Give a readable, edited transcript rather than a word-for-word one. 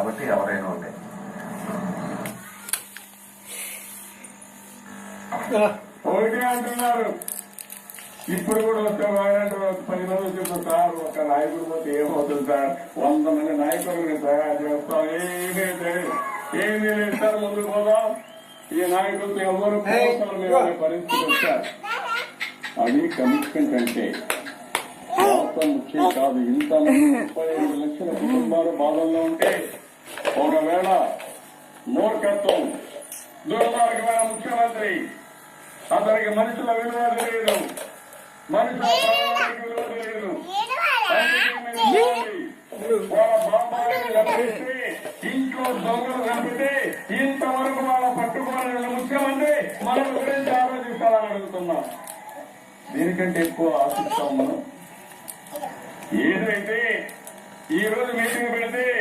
కాబట్టి ఎవరైనా ఉండే ఒకటి అంటున్నారు. ఇప్పుడు కూడా వస్తే వాడంటే 10 రోజులు చెప్తారు సార్, ఒక నాయకుడు పోతే ఏమవుతుంది సార్, 100 మంది నాయకులను తయారు చేస్తాం, ఏమీ లేదు సార్, ముందుకు పోదాం, ఈ నాయకులతో ఎవరు పోతారు పరిస్థితి వచ్చారు. అది కమిట్మెంట్ అంటే రాష్ట్రం ముఖ్యం కాదు. ఇంత 35 లక్షల కుటుంబాలు బాధల్లో ఉంటే ఒకవేళ మూర్ఖత్వం దుర్మార్గమైన ముఖ్యమంత్రి, అతనికి మనుషుల విలువ తెలియదు, మనుషుల ప్రాణానికి విలువ తెలియదు, వాళ్ళ బాబాయిని రప్పిస్తే ఇంట్లో దొంగలు చంపితే ఇంతవరకు వాళ్ళ పట్టుకోవాలని ముఖ్యమంత్రి మన గురించి ఆలోచిస్తారని అడుగుతున్నాం. దీనికంటే ఎక్కువ ఆశిస్తాం మనం. ఏదైతే ఈ రోజు మీటింగ్ పెడితే